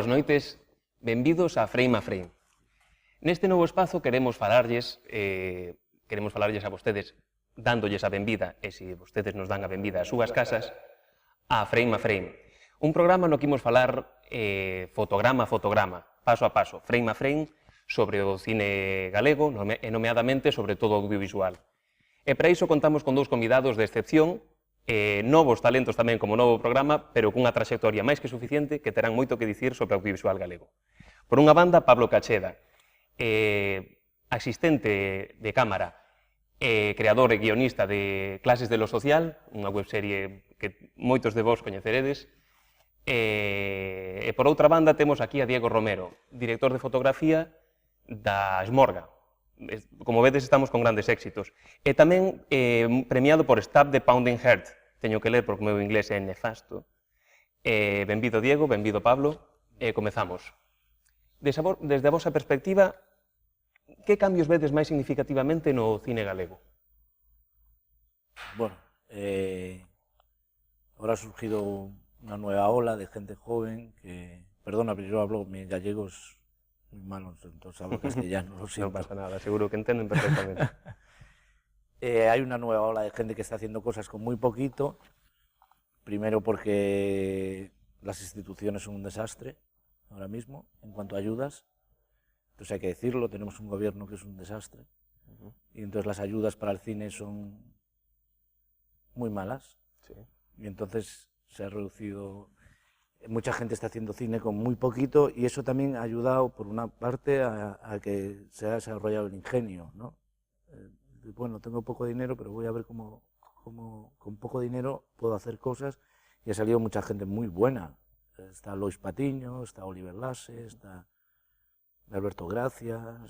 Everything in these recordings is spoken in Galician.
boas noites, benvidos a Frame a Frame. Neste novo espazo queremos falarlles a vostedes, dándolles a benvida, e se vostedes nos dan a benvida ás súas casas, a Frame, un programa no que imos falar fotograma a fotograma, paso a paso, frame a frame, sobre o cine galego e nomeadamente sobre todo o audiovisual. E para iso contamos con dous convidados de excepción, novos talentos tamén como novo programa, pero cunha traxectoria máis que suficiente que terán moito que dicir sobre o audiovisual galego. Por unha banda, Pablo Cacheda, asistente de cámara, creador e guionista de Clases de lo Social, unha webserie que moitos de vos coñeceredes. E por outra banda temos aquí a Diego Romero, director de fotografía da Esmorga. Como vedes, estamos con grandes éxitos. E tamén premiado por Stab the Pounding Heart. Teño que ler porque o meu inglés é nefasto. Benvido Diego, benvido Pablo. Comezamos. Desde a vosa perspectiva, que cambios vedes máis significativamente no cine galego? Bueno, ahora ha surgido una nueva ola de gente joven que... Perdona, pero yo hablo mi gallego es muy malo, entonces hablo castellano, lo siento. No pasa nada, seguro que entienden perfectamente. Hay una nueva ola de gente que está haciendo cosas con muy poquito, primero porque las instituciones son un desastre ahora mismo en cuanto a ayudas, entonces hay que decirlo, tenemos un gobierno que es un desastre, y entonces las ayudas para el cine son muy malas, Sí. Y entonces se ha reducido, mucha gente está haciendo cine con muy poquito y eso también ha ayudado por una parte a que se ha desarrollado el ingenio, ¿no? Bueno, tengo poco dinero, pero voy a ver cómo con poco dinero puedo hacer cosas, y ha salido mucha gente muy buena. Está Lois Patiño, está Oliver Lasse, está Alberto Gracia,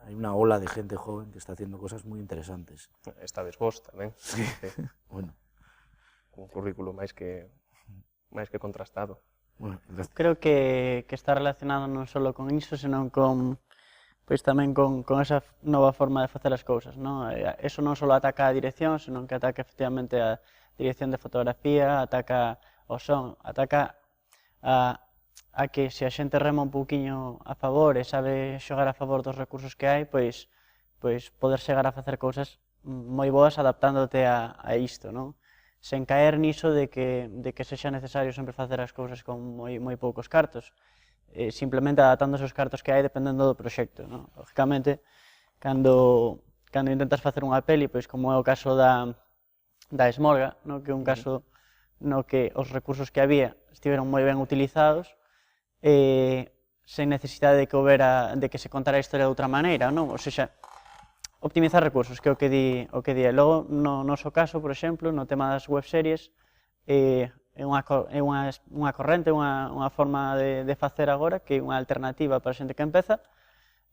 hay una ola de gente joven que está haciendo cosas muy interesantes. Esta vez vos tamén. Sí. Bueno. Un currículo máis que contrastado. Bueno, creo que está relacionado non só con iso, senón con pois tamén con esa nova forma de facer as cousas, non? Eso non só ataca a dirección, senón que ataca efectivamente a dirección de fotografía, ataca o son, ataca a que se a xente rema un pouquiño a favor e sabe xogar a favor dos recursos que hai, pois poder chegar a facer cousas moi boas adaptándote a isto, non? Sen caer niso de que sexa necesario sempre facer as cousas con moi poucos cartos, simplemente adaptándose os cartos que hai dependendo do proxecto, non? Lógicamente, cando intentas facer unha peli, pois como é o caso da Esmorga, non? Que é un caso no que os recursos que había estiveron moi ben utilizados, sen necesidade de que se contara a historia de outra maneira, non? Ou seja, optimizar recursos, que é o que di. E logo, no noso caso, por exemplo, no tema das webseries, é unha corrente, unha forma de facer agora, que é unha alternativa para a xente que empeza,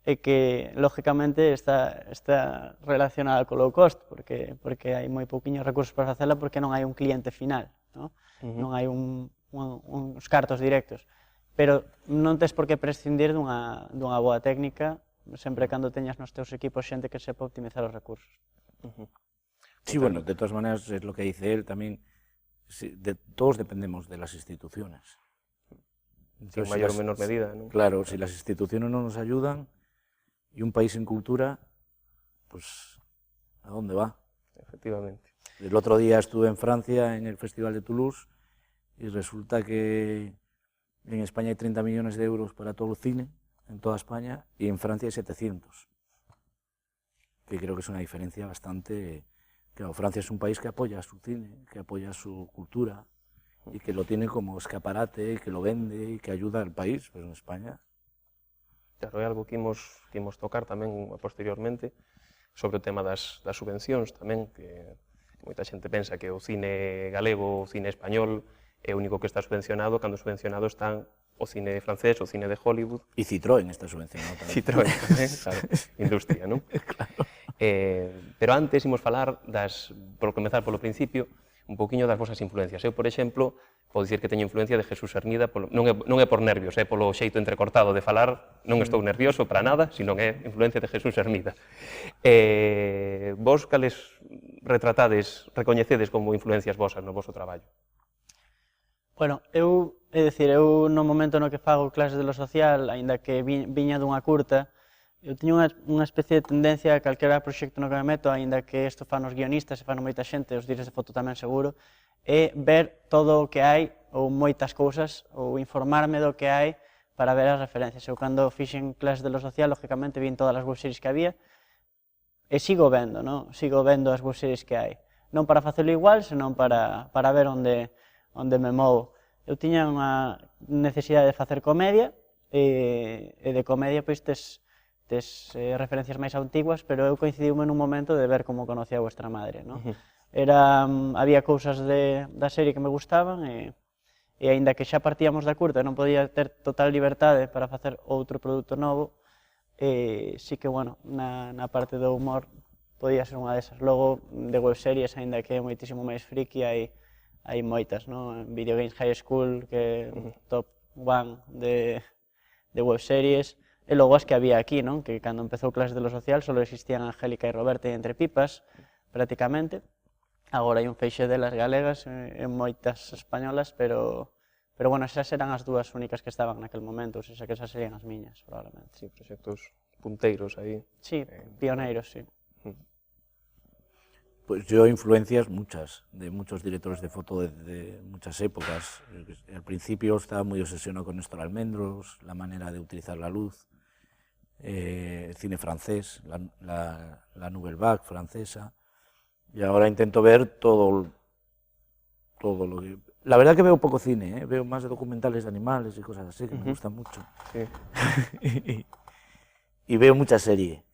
e que, lógicamente, está relacionada co low cost, porque hai moi pouquiños recursos para facela, porque non hai un cliente final, non? Non hai uns cartos directos. Pero non tes por que prescindir dunha boa técnica, sempre cando teñas nos teus equipos xente que sepa optimizar os recursos. Sí, bueno, de todas maneras es lo que dice él también, todos dependemos de las instituciones. En mayor o menor medida, ¿no? Claro, si las instituciones no nos ayudan y un país sin cultura, pues ¿a dónde va? Efectivamente. El otro día estuve en Francia en el Festival de Toulouse y resulta que en España hay 30 millones de euros para todo el cine, en toda España, y en Francia hay 700, que creo que es una diferencia bastante... Claro, Francia es un país que apoya su cine, que apoya su cultura, y que lo tiene como escaparate, que lo vende y que ayuda al país, pero en España... Claro, é algo que imos tocar tamén posteriormente, sobre o tema das subvencións tamén, que moita xente pensa que o cine galego, o cine español, é o único que está subvencionado, cando subvencionado están o cine francés, o cine de Hollywood. Y Citroën está subvencionado tamén. Citroën tamén, claro, industria, non? Claro. Pero antes imos falar, por comezar polo principio, un pouquiño das vosas influencias. Eu, por exemplo, podo dicir que teño influencia de Jesús Hermida, non é por nervios, é polo xeito entrecortado de falar, non estou nervioso para nada, sino é influencia de Jesús Hermida. Vos, cales retratades, recoñecedes como influencias vosas no voso traballo? Bueno, eu no momento no que fago clases de lo social, aínda que viña dunha curta, eu tiña unha especie de tendencia a calquera proxecto no que me meto, aínda que isto fan os guionistas e fan moita xente, os días de foto tamén seguro, é ver todo o que hai, ou moitas cousas, ou informarme do que hai para ver as referencias. Eu cando fixen clases de lo social, lógicamente, vin todas as webseries que había, e sigo vendo, non? Sigo vendo as webseries que hai. Non para facelo igual, senón para ver onde me movo. Eu tiña unha necesidade de facer comedia, e de comedia pois tes referencias máis antiguas, pero eu coincidiume nun momento de ver como conocía a vuestra madre, non? Había cousas da serie que me gustaban, e aínda que xa partíamos da curta e non podía ter total liberdade para facer outro produto novo, sí que, bueno, na parte do humor podía ser unha desas. Logo, de webseries, aínda que é moitísimo máis friki, hai moitas, non? Video Games High School, que é top 1 de webseries, e logo as que había aquí, non? Que cando empezou Clases de lo Social só existían Angélica e Roberta e Entre Pipas, prácticamente. Agora hai un feixe delas galegas e moitas españolas, pero bueno, esas eran as dúas únicas que estaban naquel momento, ou seja, que esas serían as miñas, probablemente. Sí, proxectos punteiros aí. Sí, pioneiros, sí. Pues yo influencias muchas, de muchos directores de foto de muchas épocas. Al principio estaba muy obsesionado con Néstor Almendros, la manera de utilizar la luz, el cine francés, la Nouvelle Vague francesa, y ahora intento ver todo lo que... La verdad que veo poco cine, veo más documentales de animales y cosas así, que me gustan mucho. Sí. y veo mucha serie.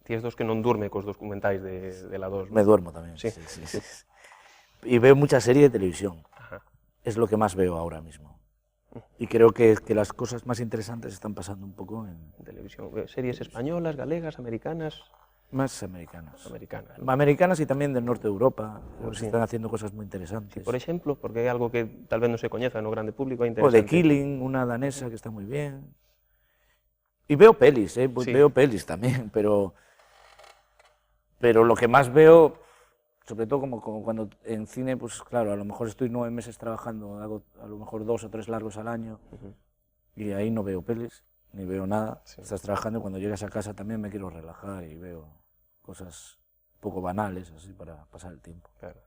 Tienes dos que non durme cos documentais de la 2. Me duermo también. Sí. Sí. Y veo mucha serie de televisión. Ajá. Es lo que más veo ahora mismo. Y creo que las cosas más interesantes están pasando un poco en televisión. Series españolas, galegas, americanas. Más americanas. Americanas, ¿no? Americanas y también del norte de Europa. Creo que se están haciendo cosas muy interesantes. Sí, por ejemplo, porque hay algo que tal vez no se coñeza no grande público, é O interesante. The Killing, una danesa que está muy bien. Y veo pelis, Sí. veo pelis también, pero lo que más veo, sobre todo como cuando en cine, pues claro, a lo mejor estoy 9 meses trabajando, hago a lo mejor 2 o 3 largos al año, y ahí no veo pelis, ni veo nada. Sí. Estás trabajando y cuando llegas a casa también me quiero relajar y veo cosas un poco banales, así, para pasar el tiempo. Claro.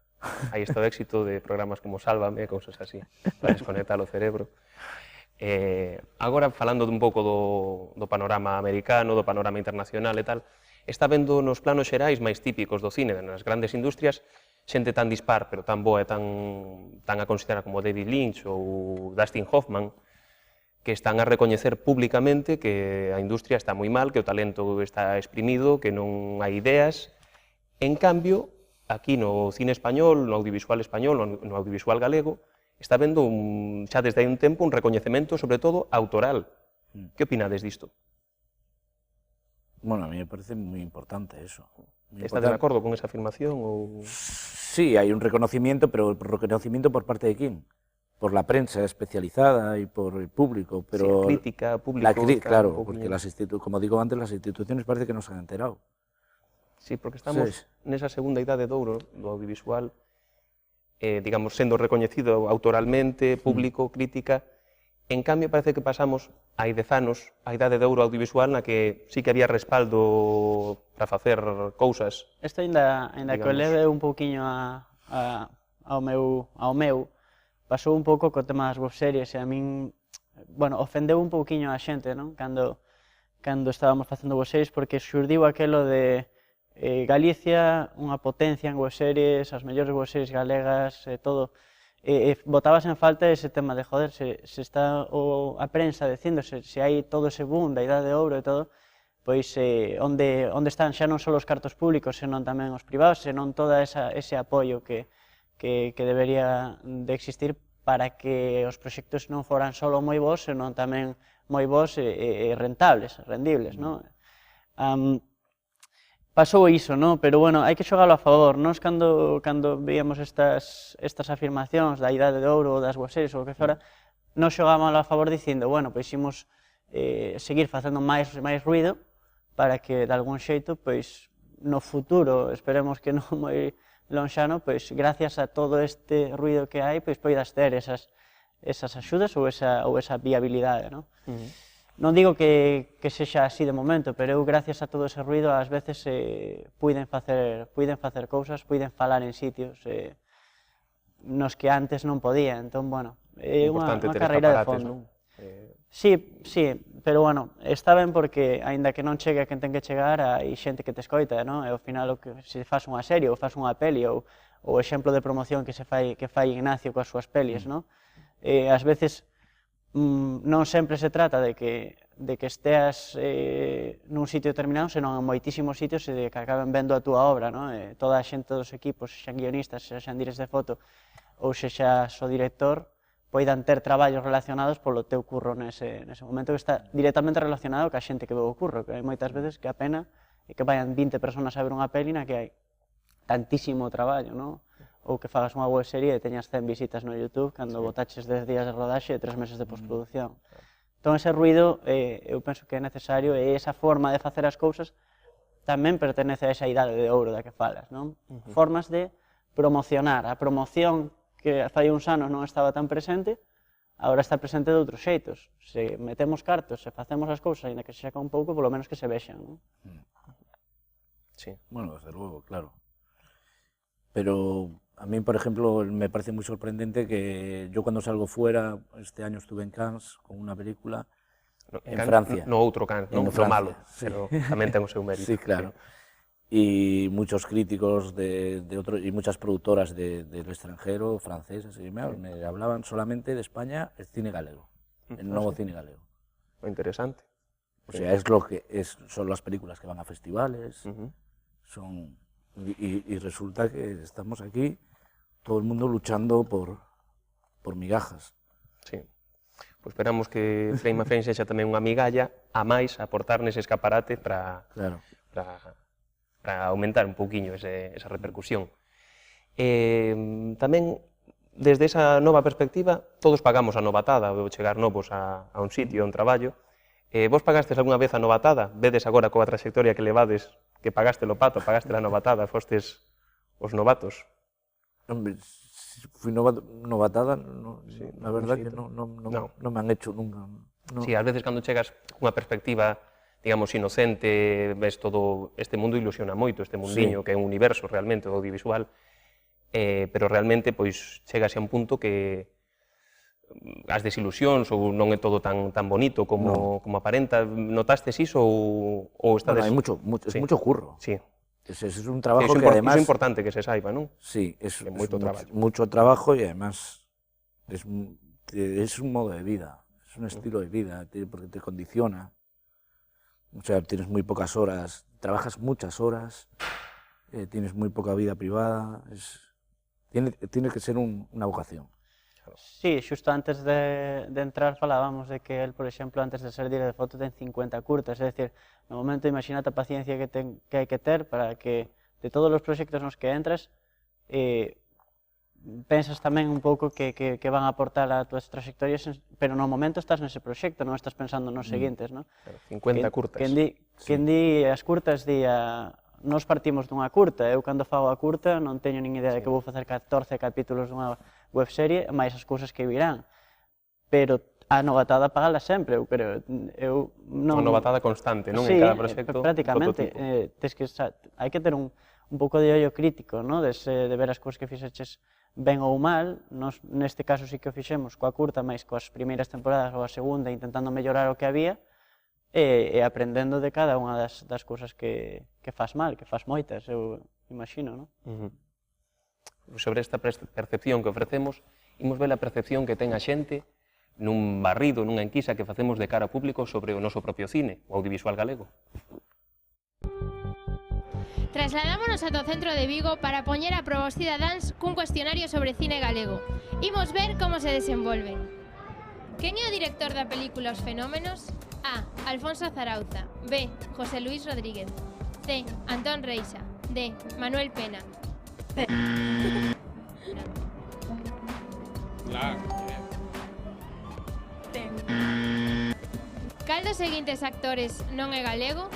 Aí está o éxito de programas como Sálvame, cousas así, para desconectar o cerebro. Agora, falando un pouco do panorama americano, do panorama internacional e tal, está vendo nos planos xerais máis típicos do cine, nas grandes industrias, xente tan dispar, pero tan boa e tan a considerar como David Lynch ou Dustin Hoffman, que están a recoñecer públicamente que a industria está moi mal, que o talento está exprimido, que non hai ideas. En cambio, aquí no cine español, no audiovisual español, no audiovisual galego, está vendo xa desde hai un tempo un recoñecemento, sobre todo, autoral. Que opinades disto? Bueno, a mí me parece muy importante eso. ¿Estás de acuerdo con esa afirmación? O... Sí, hay un reconocimiento, pero reconocimiento por parte de quién? Por la prensa especializada y por el público, pero... Sí, crítica, público... claro, porque como digo antes, las instituciones parece que no se han enterado. Sí, porque estamos nesa segunda idade de ouro do audiovisual, digamos, sendo recoñecido autoralmente, público, crítica. En cambio, parece que pasamos hai 10 anos a idade de ouro audiovisual na que sí que había respaldo para facer cousas. Isto ainda que o leve un pouquiño ao meu, pasou un pouco co tema das webseries e a min, bueno, ofendeu un pouquiño a xente, non? Cando estábamos facendo webseries, porque xurdiu aquelo de Galicia, unha potencia en webseries, as mellores webseries galegas, todo, botabas en falta ese tema de, joder, se está a prensa dicindo se hai todo ese boom da idade de ouro e todo, pois onde están xa non só os cartos públicos, senón tamén os privados, senón todo ese apoio que debería de existir para que os proxectos non foran só moi bons, senón tamén moi bons e rentables, rendibles, non? Pasou iso, non? Pero, bueno, hai que xogalo a favor. Nós, cando veíamos estas afirmacións da idade de ouro ou das webseries ou o que fora, nós xogámoslo a favor dicindo, bueno, pois imos seguir facendo máis ruido para que, de algún xeito, pois, no futuro, esperemos que non moi lonxano, pois, gracias a todo este ruido que hai, pois, poidas ter esas esas axudas ou esa viabilidade, non? Non digo que sexa así de momento, pero eu, gracias a todo ese ruido, ás veces puiden facer cousas, puiden falar en sitios nos que antes non podía. Entón, bueno, é unha carreira de fondo. Sí, pero bueno, está ben porque, aínda que non chegue a quen ten que chegar, hai xente que te escoita, non? E ao final, se faz unha serie ou faz unha peli, ou o exemplo de promoción que fai Ignacio coas súas pelis, non? Ás veces non sempre se trata de que esteas nun sitio determinado, senón en moitísimos sitios e de que acaben vendo a túa obra, non? Toda a xente dos equipos, xan guionistas, xan dires de foto, ou xexas o director, poidan ter traballos relacionados polo teu curro nese momento, que está directamente relacionado ca xente que veu o curro, que hai moitas veces que a pena é que vayan 20 personas a ver unha peli na que hai tantísimo traballo, non? Ou que fagas unha web serie e teñas 100 visitas no YouTube cando botaches 10 días de rodaxe e 3 meses de postproducción. Entón, ese ruido, eu penso que é necesario, e esa forma de facer as cousas tamén pertenece a esa idade de ouro da que falas, non? Formas de promocionar. A promoción que fai uns anos non estaba tan presente, agora está presente de outros xeitos. Se metemos cartos, se facemos as cousas, ainda que se xeca un pouco, polo menos que se vexan, non? Sí. Bueno, desde luego, claro. Pero a mí, por ejemplo, me parece muy sorprendente que yo cuando salgo fuera, este año estuve en Cannes con una película en Francia. No outro Cannes, non? No malo, pero tamén ten o seu mérito. Sí, claro. Y muchos críticos y muchas productoras del extranjero, francesas, me hablaban solamente de España, el cine galego, el nuevo cine galego. Interesante. O sea, es lo que son las películas que van a festivales, y resulta que estamos aquí, todo el mundo luchando por migajas. Sí. Pues esperamos que Frame a Frame sexa tamén unha migalla a máis a aportar nese escaparate para aumentar un pouquiño esa repercusión. Tamén, desde esa nova perspectiva, todos pagamos a novatada, ou chegar novos a un sitio, a un traballo. Vos pagastes algunha vez a novatada? Vedes agora coa trayectoria que levades, que pagaste o pato, pagaste a novatada, fostes os novatos? Hombre, fui novatada, la verdad que no me han hecho nunca. Sí, ás veces cando chegas cunha perspectiva, digamos, inocente, ves todo este mundo, ilusiona moito este mundiño, que é un universo realmente audiovisual, pero realmente pois chegase a un punto que as desilusións ou non é todo tan bonito como aparenta. Notastes iso ou estades... Bueno, es mucho curro. Sí. Es un trabajo que además... Es importante que se saiba, non? Sí, es mucho trabajo y además es un modo de vida, es un estilo de vida, porque te condiciona. O sea, tienes muy pocas horas, trabajas muchas horas, tienes muy poca vida privada, tiene que ser una vocación. Sí, xusto antes de entrar falábamos de que él, por exemplo, antes de ser director de foto ten 50 curtas, é dicir, no momento imagínate a paciencia que hai que ter para que de todos os proxectos nos que entras pensas tamén un pouco que van a aportar a túas trayectorias, pero no momento estás nese proxecto, non estás pensando nos seguintes, non? 50 curtas. Quen di as curtas di nos partimos dunha curta, eu cando fago a curta non teño nin idea de que vou facer 14 capítulos dunha webserie, máis as cousas que virán, pero a novatada pagala sempre, eu creo. Unha novatada constante, non? Sí, en cada proxecto, prácticamente. Hai que ter un pouco de ollo crítico, non? De ver as cousas que fixeches ben ou mal. Neste caso sí que o fixemos coa curta, máis coas primeiras temporadas ou a segunda, intentando mellorar o que había, e aprendendo de cada unha das cousas que faz mal, que faz moitas, eu imagino, non? Sobre esta percepción que ofrecemos, imos ver a percepción que ten a xente nun barrido, nunha enquisa que facemos de cara ao público sobre o noso propio cine, o audiovisual galego. Trasladámonos ata o centro de Vigo para poñer a proba aos cidadáns cun cuestionario sobre cine galego. Imos ver como se desenvolven. Quen é o director da película Os Fenómenos? A. Alfonso Zarauza. B. José Luis Rodríguez. C. Antón Reixa. D. Manuel Pena. Cal dos seguintes actores non é galego?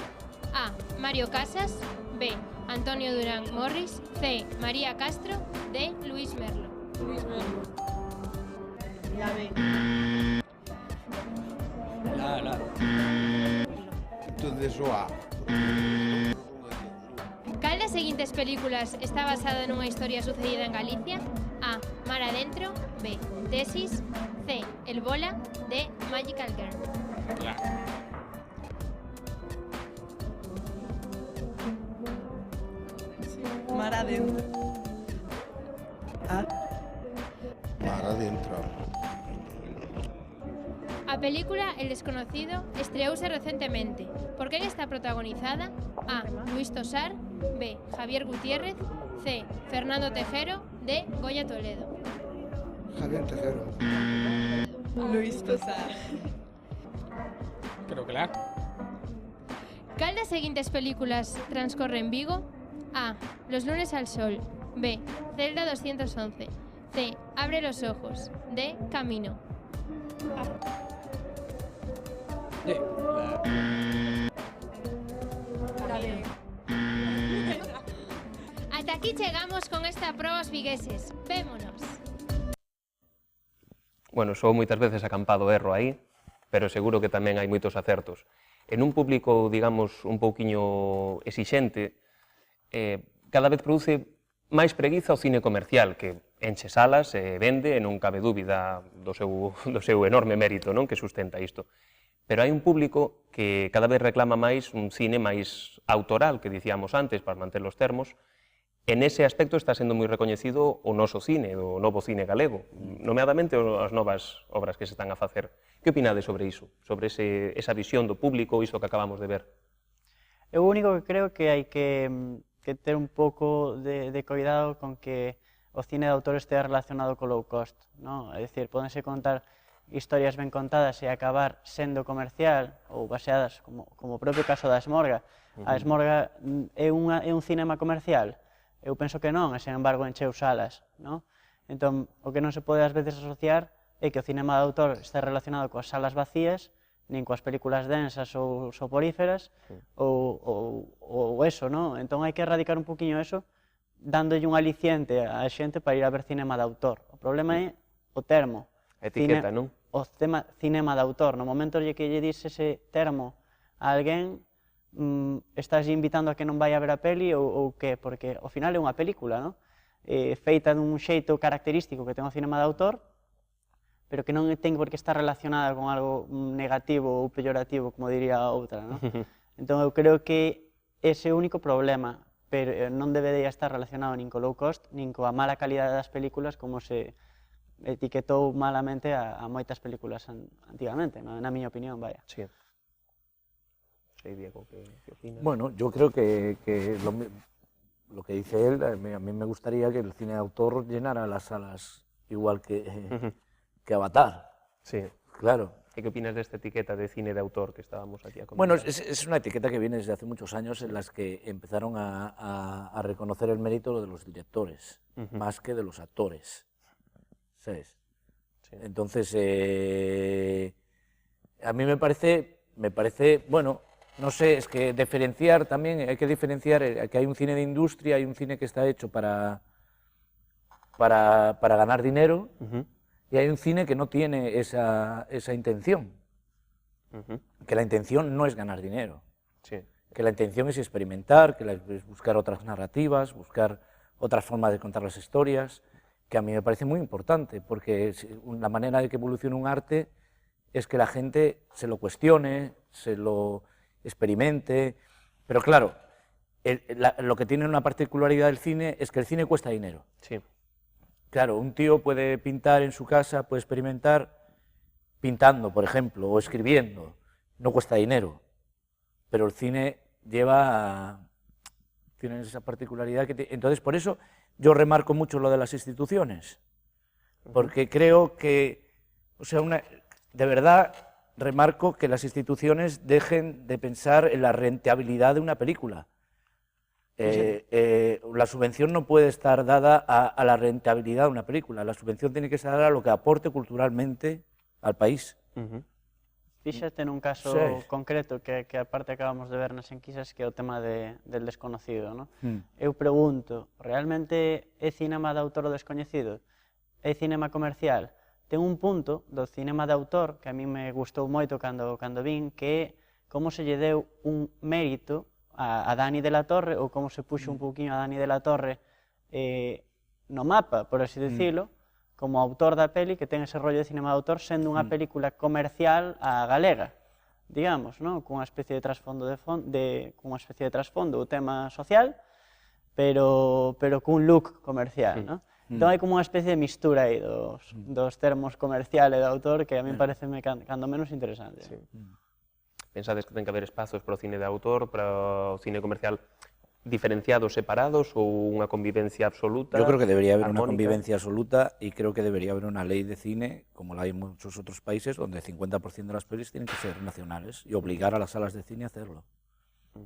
A. Mario Casas. B. Antonio Durán Morris. C. María Castro. D. Luis Merlo. La B. La. Entonces o A. Cal das seguintes películas está basada nunha historia sucedida en Galicia? A. Mar adentro. B. Tesis. C. El Bola. D. Magical Girl. La. Mar adentro. Mar adentro. A película El desconocido estreouse recentemente. Por quen está protagonizada? A. Luis Tosar. B. Javier Gutiérrez. C. Fernando Tejero. D. Goya Toledo. Javier Tejero. Luis Tosar. Creo que la. Cal das seguintes películas transcorre en Vigo? A. Los lunes al sol. B. Celda 211. C. Abre los ojos. D. Camino. La B. Ata aquí chegamos con esta proba os vigueses. Vémonos. Bueno, sou moitas veces acampado erro aí, pero seguro que tamén hai moitos acertos. En un público, digamos, un pouquiño exixente, cada vez produce máis preguiza o cine comercial, que enche salas e vende e non cabe dúbida do seu enorme mérito, non, que sustenta isto. Pero hai un público que cada vez reclama máis un cine máis autoral, que dicíamos antes, para manter os termos. En ese aspecto está sendo moi recoñecido o noso cine, o novo cine galego, nomeadamente as novas obras que se están a facer. Que opinades sobre iso? Sobre esa visión do público, iso que acabamos de ver? Eu único que creo que hai que ter un pouco de cuidado con que o cine de autor estea relacionado co low cost, non? É dicir, pódense contar historias ben contadas e acabar sendo comercial ou baseadas, como o propio caso da Esmorga. A Esmorga é un cinema comercial? Eu penso que non, e sen embargo encheu salas, non? Entón, o que non se pode ás veces asociar é que o cinema de autor está relacionado coas salas vacías, nin coas películas densas ou soporíferas, ou eso, non? Entón hai que erradicar un poquinho eso, dándolle un aliciente á xente para ir a ver cinema de autor. O problema é o termo. A etiqueta, non? O tema cinema de autor. No momento que lle dis ese termo a alguén, estás invitando a que non vai a ver a peli ou que? Porque ao final é unha película, non? Feita dun xeito característico que ten o cinema de autor, pero que non ten por que estar relacionada con algo negativo ou pellorativo, como diría a outra, non? Entón eu creo que ese é o único problema, pero non debería estar relacionado nin co low cost, nin coa mala calidade das películas, como se etiquetou malamente a moitas películas antigamente, na miña opinión, vaya. Sí. Diego, ¿qué opinas? Bueno, yo creo que lo que dice él, a mí me gustaría que el cine de autor llenara las salas igual que Avatar. Sí. Claro. ¿Y qué opinas de esta etiqueta de cine de autor que estábamos aquí a comentar? Bueno, es una etiqueta que viene desde hace muchos años en las que empezaron a reconocer el mérito de los directores, más que de los actores, ¿sabes? Sí. Entonces, a mí me parece, bueno, no sé, es que diferenciar también, hay que diferenciar que hay un cine de industria, hay un cine que está hecho para ganar dinero, y hay un cine que no tiene esa intención, que la intención no es ganar dinero, sí. Que la intención es experimentar, que es buscar otras narrativas, buscar otras formas de contar las historias, que a mí me parece muy importante, porque la manera de que evolucione un arte es que la gente se lo cuestione, se lo experimente, pero claro, lo que tiene una particularidad del cine es que el cine cuesta dinero. Sí. Claro, un tío puede pintar en su casa, puede experimentar pintando, por ejemplo, o escribiendo, no cuesta dinero, pero el cine tiene esa particularidad entonces por eso yo remarco mucho lo de las instituciones, porque creo que, o sea, de verdad remarco que las instituciones dejen de pensar en la rentabilidad de una película. La subvención no puede estar dada a la rentabilidad de una película, la subvención tiene que estar dada a lo que aporte culturalmente al país. Fíxate nun caso concreto que aparte acabamos de ver nas enquisas, que é o tema del desconocido, non? Eu pregunto, realmente é cinema de autor o descoñecido? É cinema comercial? ten un punto do cinema de autor que a mí me gustou moito cando vin, que é como se lle deu un mérito a Dani de la Torre, ou como se puxo un pouquinho a Dani de la Torre no mapa, por así decirlo, como autor da peli que ten ese rollo de cinema de autor sendo unha película comercial a galega, digamos, ¿no? Cunha especie de trasfondo cunha especie de trasfondo o tema social, pero cun look comercial, ¿no? Entón hai como unha especie de mistura aí dos termos comercial e de autor que a mí pareceme cando menos interesante. Pensades que ten que haber espazos para o cine de autor, para o cine comercial diferenciados, separados, ou unha convivencia absoluta? Yo creo que debería haber una armónica? convivencia absoluta y creo que debería haber una ley de cine, como la hay en muchos otros países, donde el 50% de las pelis tienen que ser nacionales y obligar a las salas de cine a hacerlo,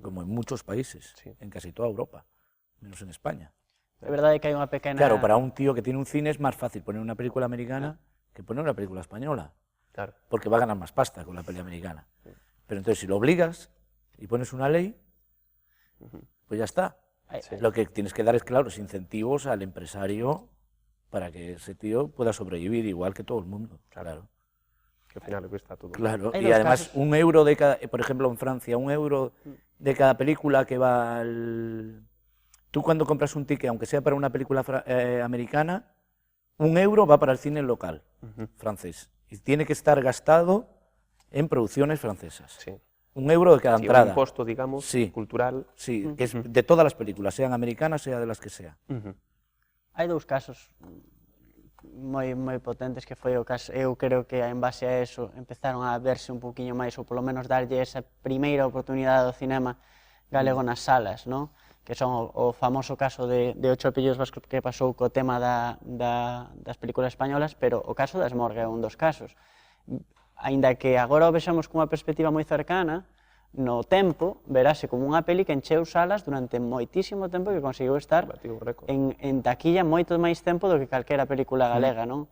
como en muchos países, en casi toda Europa, menos en España. É verdade que hai unha pequena... Claro, para un tío que tiene un cine es más fácil poner una película americana que poner una película española, Claro. porque va a ganar más pasta con la peli americana. Pero entonces si lo obligas y pones una ley, pues ya está. Lo que tienes que dar es, claro, incentivos al empresario para que ese tío pueda sobrevivir igual que todo el mundo. Claro. Que ao final le cuesta todo. Claro. Hay Y dos además casos. 1 euro de cada, por ejemplo en Francia, 1 euro de cada película que va al... Tú cuando compras un ticket, aunque sea para una película americana, 1 euro va para el cine local francés. Y tiene que estar gastado en producciones francesas. Sí. 1 euro de cada Sí, entrada. un imposto, digamos, Sí. cultural. Sí, que es de todas las películas, sean americanas, sea de las que sea. Hai dous casos moi potentes que foi o caso, eu creo que en base a eso empezaron a verse un poquinho máis, ou polo menos darlle esa primeira oportunidade ao cinema galego nas salas, non? Que son o famoso caso de Ocho apellidos vascos que pasou co tema das películas españolas, pero o caso das Morgue é un dos casos. Aínda que agora o vexamos cunha perspectiva moi cercana, no tempo verase como unha peli que encheu salas durante moitísimo tempo e que conseguiu estar Batido o récord. en taquilla moito máis tempo do que calquera película galega, non?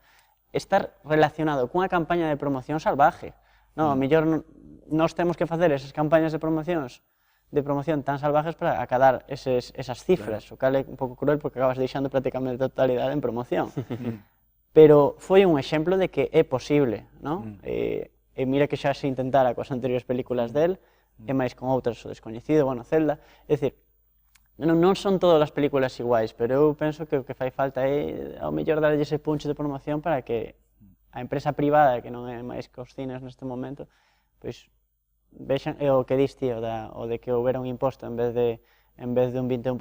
Estar relacionado cunha campaña de promoción salvaje. Non, a mellor nós temos que facer esas campañas de promoción tan salvajes para acadar esas cifras, o cal é un pouco cruel porque acabas deixando prácticamente a totalidade en promoción. Pero foi un exemplo de que é posible, non? E mira que xa se intentara coas anteriores películas del, e máis con outras, o Descoñecido, bueno, Zelda, é dicir, non son todas as películas iguais, pero eu penso que o que fai falta é ao mellor darlle ese punch de promoción para que a empresa privada, que non é máis que os cines neste momento, pois vexan, é o que dis ti, o de que houbera un imposto en vez de un 21%,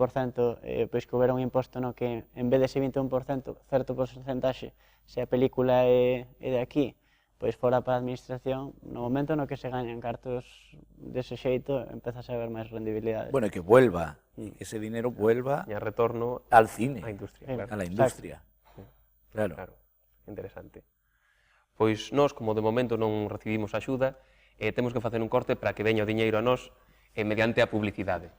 pois que houbera un imposto no que en vez de ese 21%, certo porcentaxe, se a película é de aquí, pois fora para a administración, no momento no que se gañan cartos dese xeito, empezas a haber máis rendibilidade. Bueno, y que vuelva, que ese dinero vuelva E a retorno al cine, á industria, claro. a la industria. Claro. Claro, interesante. Pois nós, como de momento non recibimos axuda, temos que facer un corte para que veña o diñeiro a nós mediante a publicidade.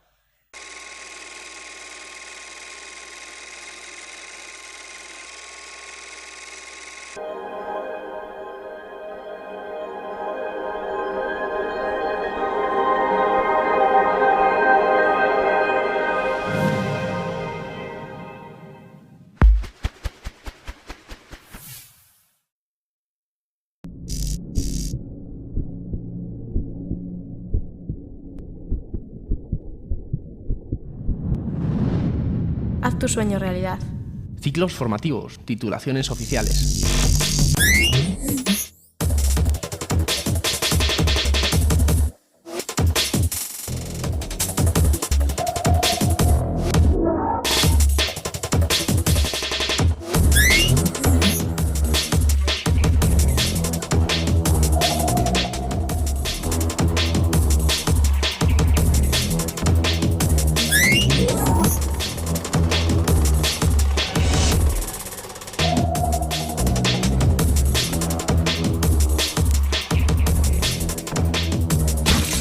Haz tu sueño realidad. Ciclos formativos, titulaciones oficiales.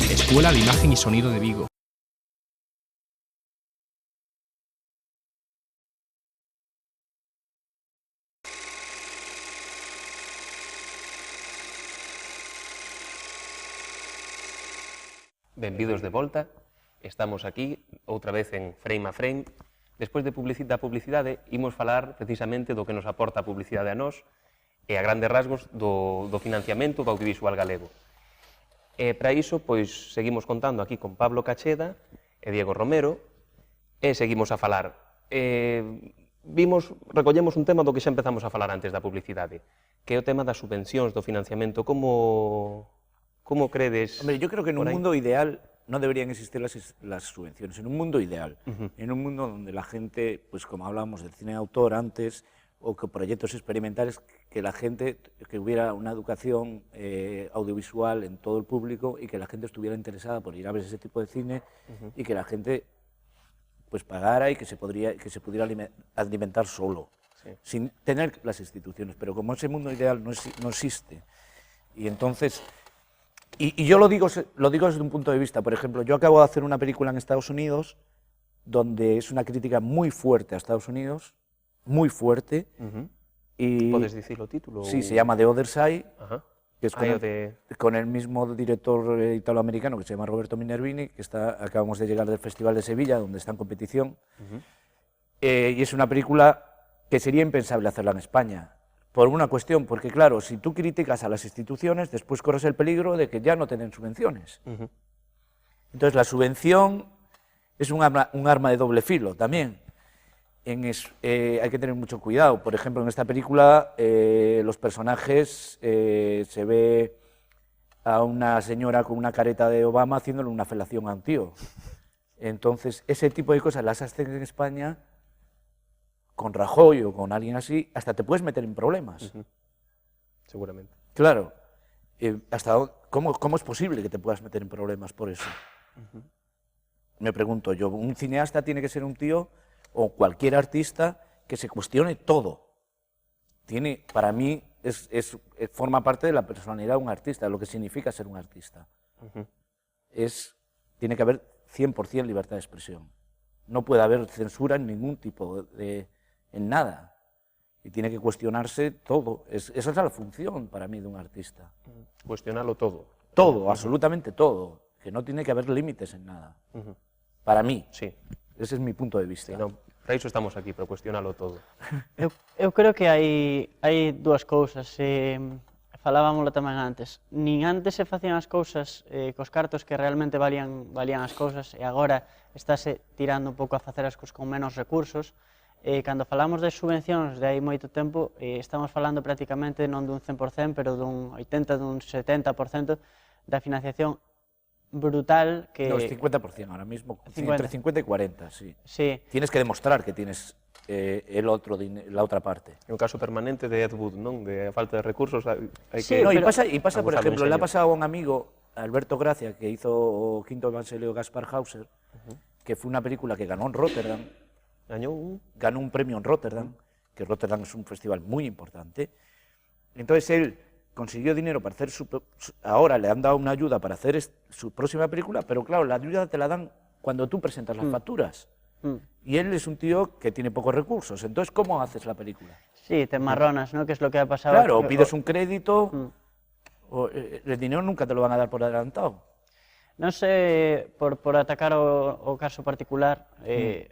Escuela de Imagen y Sonido de Vigo. Benvidos de volta, estamos aquí outra vez en Frame a Frame. Despois da publicidade, imos falar precisamente do que nos aporta a publicidade a nós e a grandes rasgos do financiamento do audiovisual galego. E para iso, pois, seguimos contando aquí con Pablo Cacheda e Diego Romero, e seguimos a falar. Recollemos un tema do que xa empezamos a falar antes da publicidade, que é o tema das subvencións, do financiamento. Como credes? Hombre, yo creo que en un por aí? mundo ideal no deberían existir las subvenciones. En un mundo ideal, en un mundo donde la gente, pues como hablábamos del cine de autor antes, o que proyectos experimentales, que la gente, que hubiera una educación audiovisual en todo el público y que la gente estuviera interesada por ir a ver ese tipo de cine y que la gente pues pagara y que se pudiera alimentar solo, Sí. sin tener las instituciones. Pero como ese mundo ideal no existe, y entonces... Y yo lo digo desde un punto de vista, por ejemplo, yo acabo de hacer una película en Estados Unidos donde es una crítica muy fuerte a Estados Unidos, muy fuerte. Y Podes dicir o título? sí, se llama The Other Side, Ajá. que es con el mismo director italoamericano que se llama Roberto Minervini, que acabamos de llegar del Festival de Sevilla, donde está en competición. Y es una película que sería impensable hacerla en España, por una cuestión, porque claro, si tú criticas a las instituciones, después corres el peligro de que ya no te den subvenciones. Entonces la subvención es un arma de doble filo también. Hay que tener mucho cuidado. Por ejemplo, en esta película los personajes se ve a una señora con una careta de Obama haciéndole una felación a un tío. Entonces, ese tipo de cosas las hacen en España con Rajoy o con alguien así, hasta te puedes meter en problemas. Seguramente. Claro. ¿Cómo es posible que te puedas meter en problemas por eso? Me pregunto yo, un cineasta tiene que ser un tío, o cualquier artista, que se cuestione todo. Para mí, forma parte de la personalidad de un artista, lo que significa ser un artista. Tiene que haber 100% libertad de expresión. No puede haber censura en ningún tipo en nada. Y tiene que cuestionarse todo. Esa es la función para mí de un artista. Cuestionarlo todo. Todo, absolutamente todo. Que no tiene que haber límites en nada. Para mí. Sí. Ese es mi punto de vista. Sí, no, para iso estamos aquí, para cuestionalo todo. Eu creo que hai dúas cousas. Falábamoslo tamén antes. Nin antes se facían as cousas cos cartos que realmente valían as cousas, e agora estáse tirando un pouco a facer as cousas con menos recursos. Cando falamos de subvencións de hai moito tempo, estamos falando prácticamente non dun 100%, pero dun 80%, dun 70% da financiación brutal que... No, es 50% ahora mismo, 50. Entre 50 y 40, sí. Sí. Tienes que demostrar que tienes la otra parte. É un caso permanente de Ed Wood, non? De a falta de recursos, hai Sí, que... No, pero- y pasa por abusar do ejemplo, le ha enxeño. pasado a un amigo, Alberto Gracia, que hizo o Quinto Evangelio Gaspar Hauser, que fue una película que ganó en Rotterdam, Gañou un... ganó un premio en Rotterdam, que Rotterdam es un festival muy importante. Entonces él consiguió dinero para hacer ahora le han dado una ayuda para hacer su próxima película, pero claro, la ayuda te la dan cuando tú presentas las facturas. Y él es un tío que tiene pocos recursos, entonces ¿cómo haces la película? Sí, te marronas, ¿no? Que es lo que ha pasado. Claro, o pides un crédito, el dinero nunca te lo van a dar por adelantado. Non sei, por atacar o caso particular,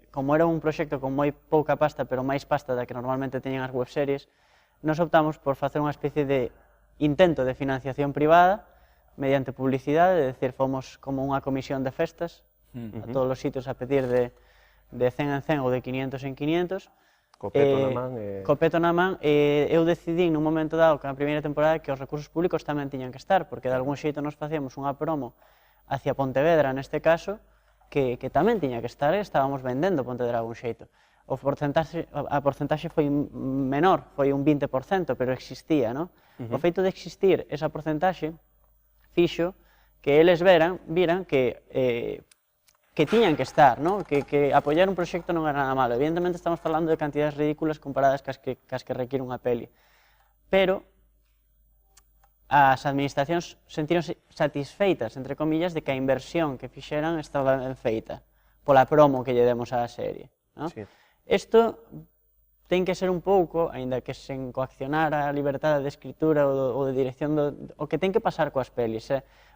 como era un proxecto con moi pouca pasta, pero máis pasta da que normalmente teñen as webseries, nos optamos por facer unha especie de intento de financiación privada mediante publicidade, é dicir, fomos como unha comisión de festas a todos os sitios a pedir de 100 en 100 ou de 500 en 500. Co peto na man Co peto na man, eu decidí nun momento dado que na primeira temporada que os recursos públicos tamén tiñan que estar, porque de algún xeito nos facíamos unha promo hacia Pontevedra, neste caso, que tamén tiña que estar, estábamos vendendo Pontevedra de algún xeito. A porcentaxe foi menor, foi un 20%, pero existía, non? O feito de existir esa porcentaxe fixo que eles viran que tiñan que estar, non? Que apoiar un proxecto non era nada malo. Evidentemente estamos falando de cantidades ridículas comparadas cas que requiere unha peli. Pero as administracións sentíronse satisfeitas, entre comillas, de que a inversión que fixeran estaba ben feita pola promo que lle demos á serie. Sí. Isto ten que ser un pouco, aínda que sen coaccionar a liberdade de escritura ou de dirección, o que ten que pasar coas pelis.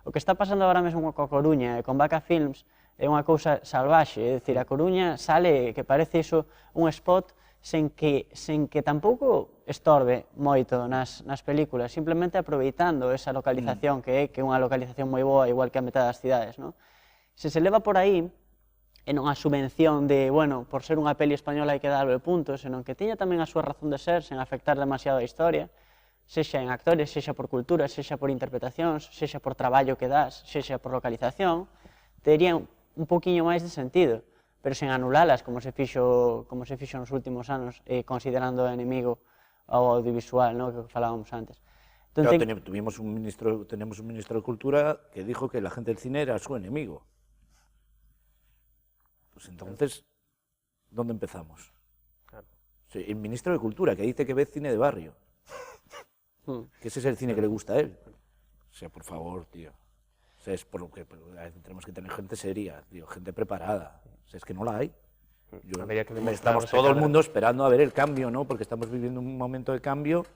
O que está pasando agora mesmo coa Coruña e con Vaca Films é unha cousa salvaxe, é dicir, a Coruña sale que parece iso un spot sen que tampouco estorbe moito nas películas, simplemente aproveitando esa localización que é unha localización moi boa, igual que a metade das cidades, non? Se leva por aí, e non a subvención de, bueno, por ser unha peli española hai que darlo de punto, senón que teña tamén a súa razón de ser, sen afectar demasiado a historia, sexa en actores, sexa por cultura, sexa por interpretacións, sexa por traballo que das, sexa por localización, tería un poquinho máis de sentido, pero sen anulalas, como se fixo nos últimos anos, considerando enemigo ao audiovisual, ¿no?, que falábamos antes. Claro, tenemos un ministro de Cultura que dijo que la gente del cine era su enemigo. Pues entonces, ¿dónde empezamos? Claro. Sí, el ministro de Cultura, que dice que ve cine de barrio. Que ese es el cine que le gusta a él. O sea, por favor, tío. O sea, es por lo que tenemos que tener gente seria, tío, gente preparada. O sea, es que no la hay. Estamos todo el mundo esperando a ver el cambio, ¿no? Porque estamos viviendo un momento de cambio.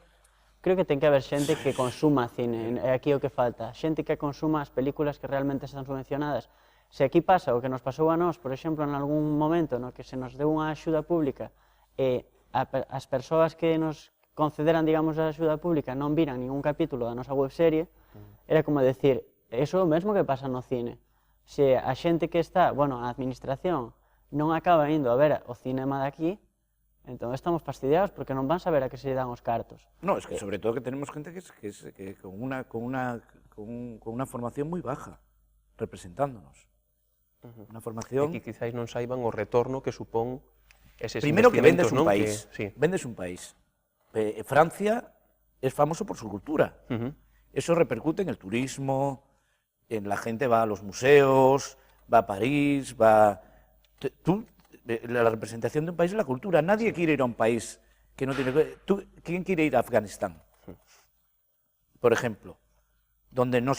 Creo que ten que haber xente que consuma cine, é aquí o que falta. Xente que consuma as películas que realmente están subvencionadas. Se aquí pasa o que nos pasou a nós, por exemplo, en algún momento no que se nos deu unha axuda pública e as persoas que nos concederan, digamos, a axuda pública non viran ningún capítulo da nosa webserie, era como decir, eso é o mesmo que pasa no cine. Se a xente que está, bueno, a administración, non acaba indo a ver o cinema de aquí, entón estamos fastidiados porque non van saber a que se dan os cartos. No, es que sobre todo que tenemos gente que con una formación muy baja, representándonos. Una formación... E que quizáis non saiban o retorno que supón eses primero que vendes investimentos, un non? país, vendes un país. Francia es famoso por su cultura. Eso repercute en el turismo, en la gente va a los museos, va a París, va... La representación de un país es la cultura. Nadie quiere ir a un país que no tiene... ¿Quién quiere ir a Afganistán? Por ejemplo, donde no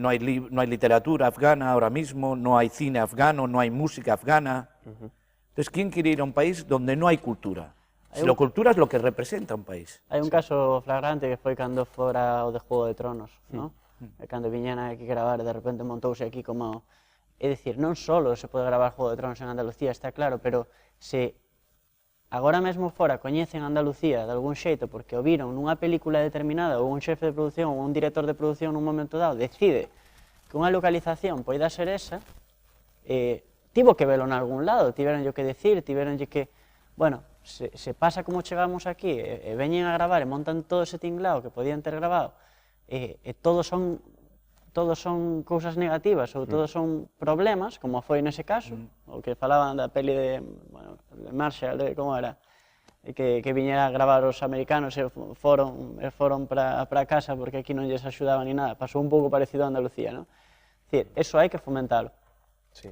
hay literatura afgana ahora mismo, no hay cine afgano, no hay música afgana. Entonces, ¿quién quiere ir a un país donde no hay cultura? Si la cultura es lo que representa un país. Hai un caso flagrante que foi cando fora o de Juego de Tronos, ¿no? Cando viñan aquí gravar, de repente montouse aquí como... É dicir, non só se pode gravar Juego de Tronos en Andalucía, está claro, pero se agora mesmo fora coñecen Andalucía de algún xeito porque o viron nunha película determinada ou un xefe de produción ou un director de produción nun momento dado decide que unha localización poida ser esa, tivo que velo en algún lado, tiveronlle que decir, tiveronlle que... Bueno, se pasa como chegamos aquí e veñen a gravar e montan todo ese tinglao que podían ter grabado e todos son cousas negativas ou todos son problemas, como foi nese caso, o que falaban da peli de Marshall, como era, que viñera a gravar os americanos e foron para casa porque aquí non lles axudaban ni nada. Pasou un pouco parecido a Andalucía, non? É dicir, eso hai que fomentalo. Sí.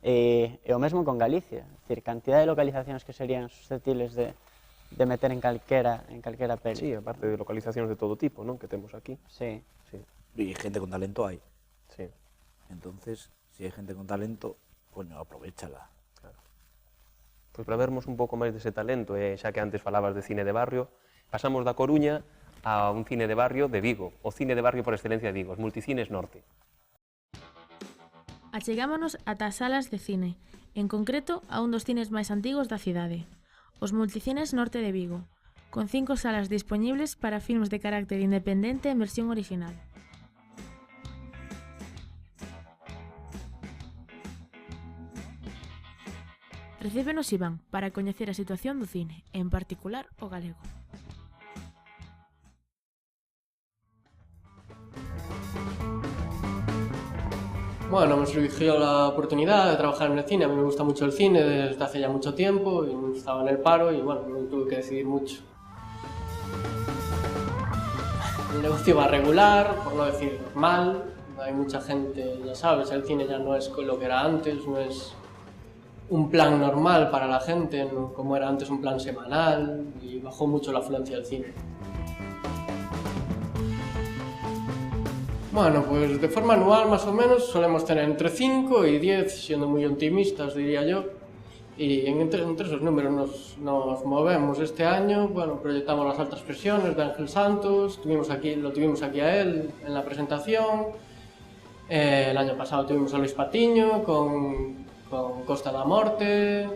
E o mesmo con Galicia, é dicir, cantidad de localizacións que serían susceptibles de meter en calquera peli. Sí, aparte de localizacións de todo tipo, non, que temos aquí. Sí. Y gente con talento hay. Sí. Entonces, si hay gente con talento, coño, aprovéchala. Claro. Pois para vermos un pouco máis dese talento, xa que antes falabas de cine de barrio, pasamos da Coruña a un cine de barrio de Vigo, o cine de barrio por excelencia de Vigo, os Multicines Norte. Achegámonos ata as salas de cine, en concreto a un dos cines máis antigos da cidade, os Multicines Norte de Vigo, con 5 salas dispoñibles para filmes de carácter independente en versión original. Recíbenos Iván para coñecer a situación do cine, en particular o galego. Bueno, me surgió la oportunidad de trabajar en el cine. A mí me gusta mucho el cine desde hace ya mucho tiempo y estaba en el paro y bueno, no tuve que decidir mucho. El negocio va regular, por no decir mal. Hay mucha gente, ya sabes, el cine ya no es lo que era antes, no es un plan normal para la gente, ¿no? Como era antes un plan semanal, y bajó mucho la afluencia del cine. Bueno, pues de forma anual más o menos solemos tener entre 5 y 10, siendo muy optimistas diría yo, y entre esos números nos movemos. Este año, bueno, proyectamos Las altas presiones de Ángel Santos, lo tuvimos aquí a él en la presentación. El año pasado tuvimos a Luis Patiño con Costa da Morte,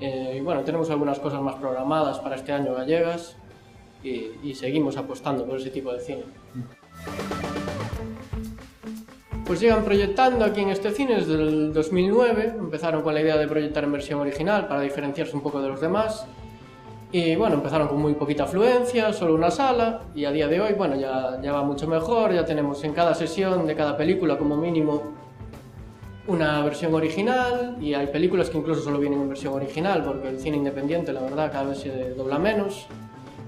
Y bueno, tenemos algunas cosas más programadas para este año gallegas y seguimos apostando por ese tipo de cine. Pues llegan proyectando aquí en este cine desde el 2009, empezaron con la idea de proyectar en versión original para diferenciarse un poco de los demás. Y bueno, empezaron con muy poquita afluencia, solo una sala, y a día de hoy, bueno, ya va mucho mejor, ya tenemos en cada sesión de cada película como mínimo una versión original, y hay películas que incluso solo vienen en versión original, porque el cine independiente, la verdad, cada vez se dobla menos.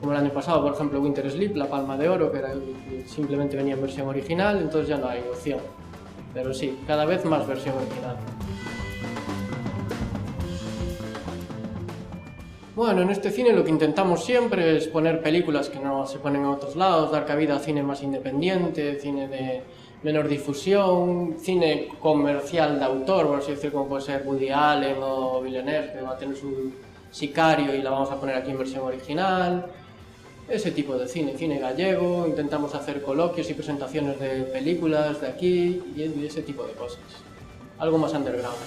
Como el año pasado, por ejemplo, Winter Sleep, La Palma de Oro, que simplemente venía en versión original, entonces ya no hay opción. Pero sí, cada vez más versión original. Bueno, en este cine lo que intentamos siempre es poner películas que no se ponen en otros lados, dar cabida a cine más independiente, cine de menor difusión, cine comercial de autor, por así decirlo, como puede ser Woody Allen o Villeneuve, que va a tener su Sicario y la vamos a poner aquí en versión original. Ese tipo de cine gallego, intentamos hacer coloquios y presentaciones de películas de aquí y ese tipo de cosas. Algo más underground.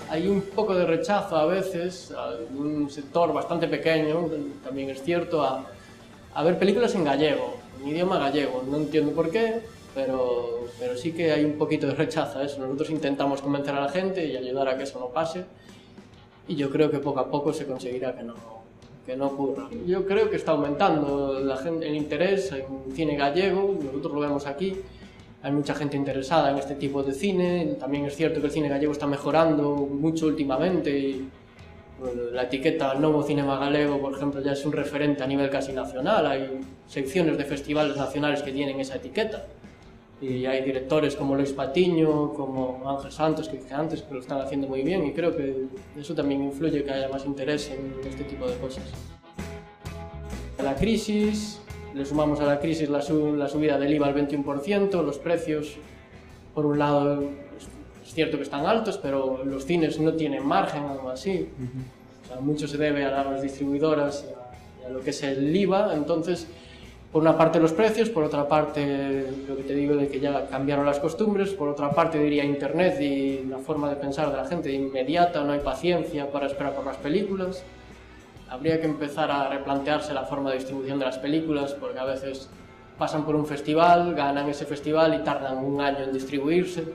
Hay un poco de rechazo a veces, de un sector bastante pequeño, también es cierto, a ver películas en gallego, en idioma gallego. No entiendo por qué, pero sí que hay un poquito de rechazo a eso. Nosotros intentamos convencer a la gente y ayudar a que eso no pase. Y yo creo que poco a poco se conseguirá que no ocurra. Yo creo que está aumentando el interés en cine gallego, nosotros lo vemos aquí. Hay mucha gente interesada en este tipo de cine. También es cierto que el cine gallego está mejorando mucho últimamente y bueno, la etiqueta Novo Cinema Galego, por ejemplo, ya es un referente a nivel casi nacional. Hay secciones de festivales nacionales que tienen esa etiqueta. Y hay directores como Luis Patiño, como Ángel Santos, que dije antes, que lo están haciendo muy bien, y creo que eso también influye que haya más interés en este tipo de cosas. La crisis, le sumamos a la crisis la subida del IVA al 21%, los precios, por un lado, es cierto que están altos, pero los cines no tienen margen, algo así. O sea, mucho se debe a las distribuidoras y a lo que es el IVA, entonces, por una parte los precios, por otra parte lo que te digo de que ya cambiaron las costumbres, por otra parte diría Internet y la forma de pensar de la gente inmediata, no hay paciencia para esperar por las películas. Habría que empezar a replantearse la forma de distribución de las películas, porque a veces pasan por un festival, ganan ese festival y tardan un año en distribuirse.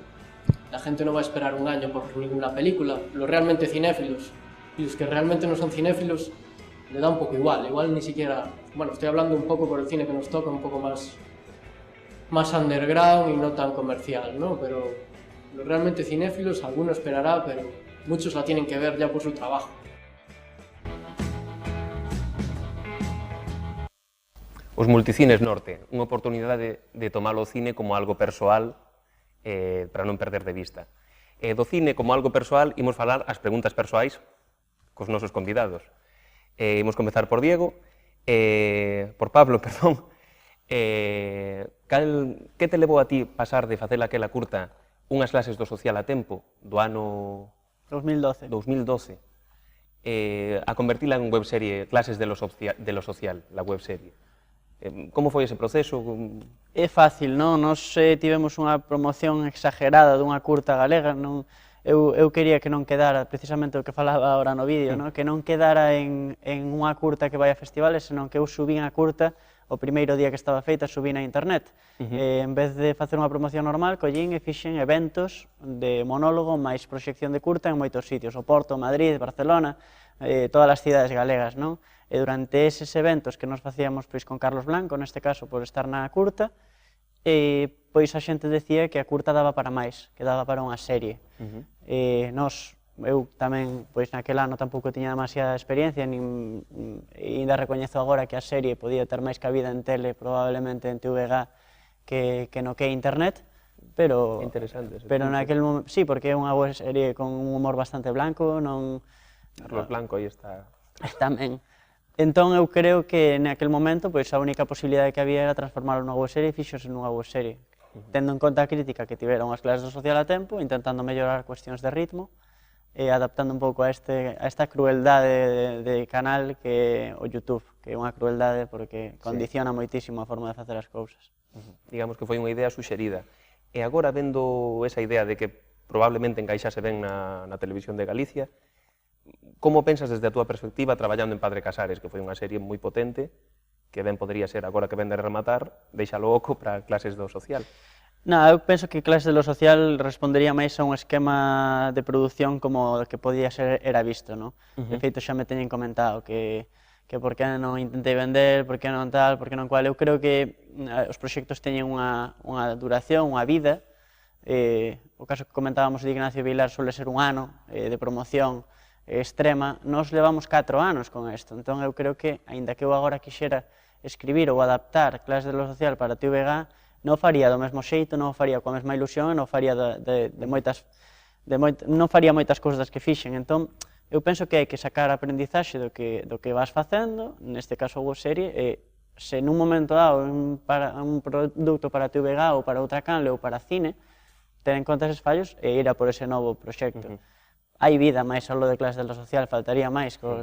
La gente no va a esperar un año por ninguna película. Los realmente cinéfilos y los que realmente no son cinéfilos le da un poco igual ni siquiera... Bueno, estoy hablando un poco por el cine que nos toca, un poco más underground y no tan comercial, ¿no? Pero los realmente cinéfilos, alguno esperará, pero muchos la tienen que ver ya por su trabajo. Os multicines norte, unha oportunidade de tomar o cine como algo persoal para non perder de vista. Do cine como algo persoal, imos falar as preguntas persoais cos nosos convidados. Imos comezar por Diego, por Pablo, perdón. Que te levou a ti pasar de facer aquela curta unhas clases do social a tempo do ano 2012 a convertila en webserie Clases de lo Social, la webserie? Como foi ese proceso? É fácil, non? Nos tivemos unha promoción exagerada dunha curta galega, non? Eu quería que non quedara, precisamente o que falaba agora no vídeo, non? Que non quedara en unha curta que vai a festivales, senón que eu subín a curta o primeiro día que estaba feita, subín a internet. En vez de facer unha promoción normal, collín e fixen eventos de monólogo máis proxección de curta en moitos sitios, Oporto, Madrid, Barcelona, todas as cidades galegas, non? E durante eses eventos que nos facíamos pois con Carlos Blanco, neste caso por estar na curta, pois a xente decía que a curta daba para máis, que daba para unha serie. Eu tamén, pois naquel ano tampouco tiña demasiada experiencia, e ainda recoñezo agora que a serie podía ter máis cabida en tele, probablemente en TVG, que no que internet, pero naquel momento, sí, porque é unha boa serie con un humor bastante blanco, non... Carlos Blanco aí está... Tamén. Entón, eu creo que naquel momento pois a única posibilidade que había era transformarlo nunha webserie e fixose nunha webserie. Tendo en conta a crítica que tiveron as clases do social a tempo, intentando mellorar cuestións de ritmo e adaptando un pouco a esta crueldade de canal que é o YouTube, que é unha crueldade porque condiciona moitísimo a forma de facer as cousas. Digamos que foi unha idea suxerida. E agora, vendo esa idea de que probablemente encaixase ben na televisión de Galicia. Como pensas desde a túa perspectiva traballando en Padre Casares, que foi unha serie moi potente, que ben podría ser, agora que ven de rematar, deixalo oco para clases do social? Eu penso que Clases de lo Social respondería máis a un esquema de produción como o que podía ser Era Visto, non? De feito, xa me teñen comentado que por que non intentei vender, por que non tal, por que non cual. Eu creo que os proxectos teñen unha duración, unha vida. O caso que comentábamos de Ignacio Vilar suele ser un ano de promoción extrema. Nos levamos 4 anos con isto, entón eu creo que, aínda que eu agora quixera escribir ou adaptar Clases de lo Social para TVG, non faría do mesmo xeito, non faría coa mesma ilusión, non faría non faría moitas cousas que fixen. Entón, eu penso que hai que sacar aprendizaxe do que vas facendo, neste caso a serie, e se nun momento dado un produto para TVG ou para outra canle ou para cine, ter en conta eses fallos e ir a por ese novo proxecto. Hai vida máis ao lo de Clases de lo Social, faltaría máis co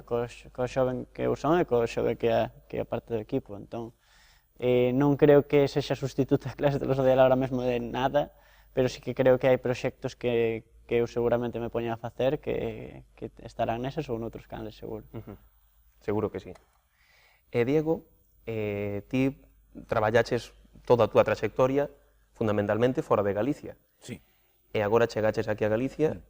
xoven que eu son e co xove que é parte do equipo. Entón, non creo que sexa sustituto a Clases de lo Social ahora mesmo de nada, pero sí que creo que hai proxectos que eu seguramente me poña a facer que estarán neses ou noutros canales, seguro. Seguro que sí. Diego, ti traballaches toda a túa trayectoria fundamentalmente fora de Galicia. Sí. E agora chegaches aquí a Galicia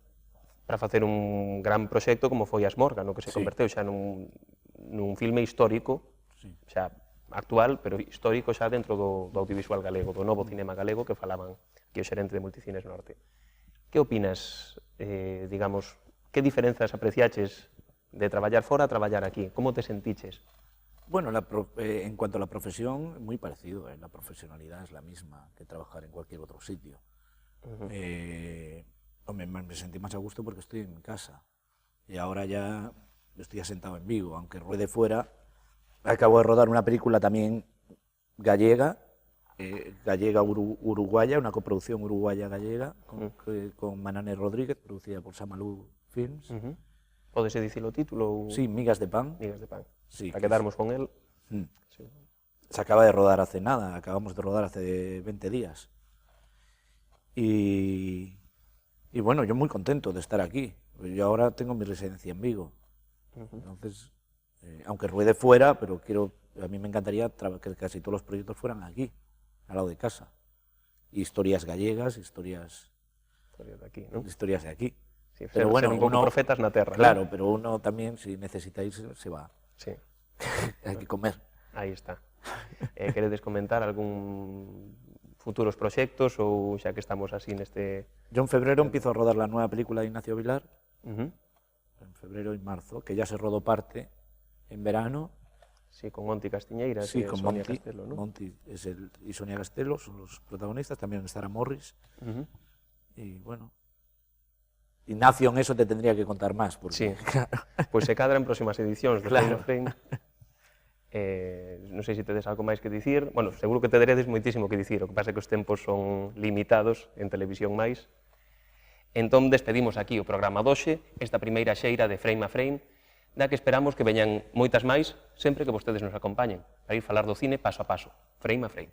para facer un gran proxecto como foi Asmorga, no que se converteu xa nun filme histórico, xa actual, pero histórico xa dentro do audiovisual galego, do novo cinema galego que falaban aquí o xerente de Multicines Norte. Que opinas, digamos, que diferenzas apreciaches de traballar fora a traballar aquí? Como te sentiches? Bueno, en cuanto a la profesión, muy parecido, la profesionalidad es la misma que trabajar en cualquier otro sitio. Me sentí más a gusto porque estoy en mi casa y ahora ya estoy asentado en Vigo, aunque ruede fuera. Acabo de rodar una película también gallega, uruguaya, una coproducción uruguaya-gallega con Manane Rodríguez, producida por Samalú Films. Podese dicir o título? Sí, Migas de Pan. Migas de Pan. Sí, para quedarnos con él. Sí. Se acaba de rodar hace nada, acabamos de rodar hace 20 días. Y bueno, yo muy contento de estar aquí. Yo ahora tengo mi residencia en Vigo. Entonces, aunque ruede fuera, pero a mí me encantaría que casi todos los proyectos fueran aquí, al lado de casa. Historias gallegas, historias de aquí, ¿no? Historias de aquí. Sí, pero bueno, ser un pouco profetas na terra. Claro, ¿no? pero uno también, si necesitáis, se va. Sí. Hay que comer. Ahí está. Queredes comentar algún futuros proxectos ou xa que estamos así neste... Yo en febrero empiezo a rodar la nueva película de Ignacio Vilar, en febrero y marzo, que ya se rodó parte en verano. Sí, con Monti Castiñeira sí, y con Sonia Monti, Castelo, ¿no? Monti y Sonia Castelo son los protagonistas, también estará Morris. Y bueno, Ignacio en eso te tendría que contar más. Porque, sí, claro. Pues se cadra en próximas edicións de Claro. Frame. Non sei se tedes algo máis que dicir. Bueno, seguro que teredes moitísimo que dicir, o que pasa é que os tempos son limitados en televisión máis. Entón, despedimos aquí o programa doxe, esta primeira xeira de Frame a Frame, da que esperamos que veñan moitas máis sempre que vostedes nos acompañen, para ir falar do cine paso a paso, frame a frame.